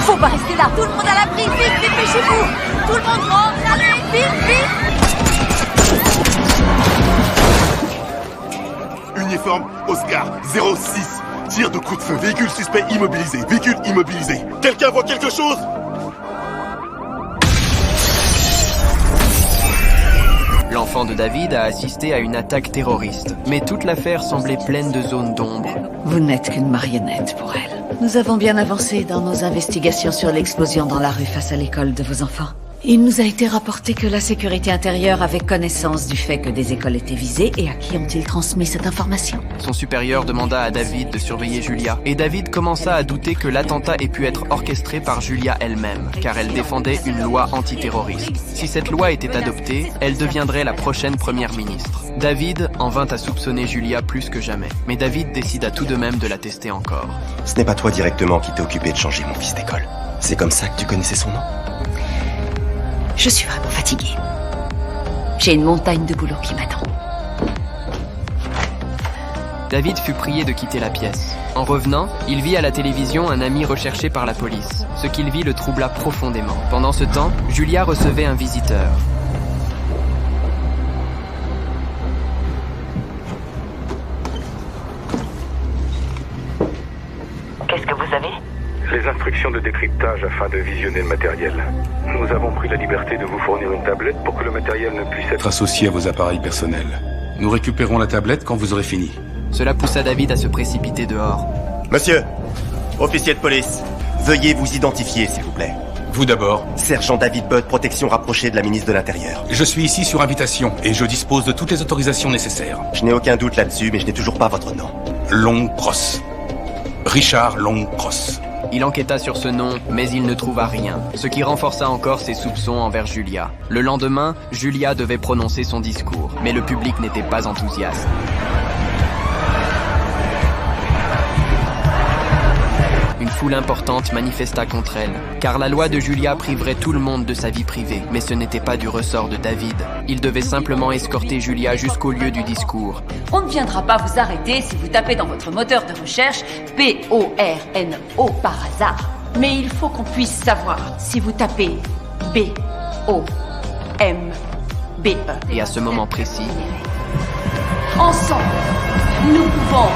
Faut pas rester là. Tout le monde à l'abri, vite, dépêchez-vous. Tout le monde rentre, allez, vite, vite. Uniforme, Oscar, 06. Tir de coup de feu, véhicule suspect immobilisé, véhicule immobilisé. Quelqu'un voit quelque chose? L'enfant de David a assisté à une attaque terroriste, mais toute l'affaire semblait pleine de zones d'ombre. Vous n'êtes qu'une marionnette pour elle. Nous avons bien avancé dans nos investigations sur l'explosion dans la rue face à l'école de vos enfants. Il nous a été rapporté que la sécurité intérieure avait connaissance du fait que des écoles étaient visées et à qui ont-ils transmis cette information? Son supérieur demanda à David de surveiller Julia, et David commença à douter que l'attentat ait pu être orchestré par Julia elle-même, car elle défendait une loi antiterroriste. Si cette loi était adoptée, elle deviendrait la prochaine première ministre. David en vint à soupçonner Julia plus que jamais, mais David décida tout de même de la tester encore. Ce n'est pas toi directement qui t'es occupé de changer mon fils d'école. C'est comme ça que tu connaissais son nom? Je suis vraiment fatiguée. J'ai une montagne de boulot qui m'attend. David fut prié de quitter la pièce. En revenant, il vit à la télévision un ami recherché par la police. Ce qu'il vit le troubla profondément. Pendant ce temps, Julia recevait un visiteur. Qu'est-ce que vous avez ? Les instructions de décryptage afin de visionner le matériel. Nous avons pris la liberté de vous fournir une tablette pour que le matériel ne puisse être associé à vos appareils personnels. Nous récupérons la tablette quand vous aurez fini. Cela poussa David à se précipiter dehors. Monsieur, officier de police, veuillez vous identifier, s'il vous plaît. Vous d'abord. Sergent David Budd, protection rapprochée de la ministre de l'Intérieur. Je suis ici sur invitation et je dispose de toutes les autorisations nécessaires. Je n'ai aucun doute là-dessus, mais je n'ai toujours pas votre nom. Long Cross. Richard Long Cross. Il enquêta sur ce nom, mais il ne trouva rien, ce qui renforça encore ses soupçons envers Julia. Le lendemain, Julia devait prononcer son discours, mais le public n'était pas enthousiaste. Une foule importante manifesta contre elle, car la loi de Julia priverait tout le monde de sa vie privée, mais ce n'était pas du ressort de David. Il devait simplement escorter Julia jusqu'au lieu du discours. On ne viendra pas vous arrêter si vous tapez dans votre moteur de recherche B-O-R-N-O par hasard. Mais il faut qu'on puisse savoir si vous tapez B-O-M-B-E. Et à ce moment précis, Ensemble, nous pouvons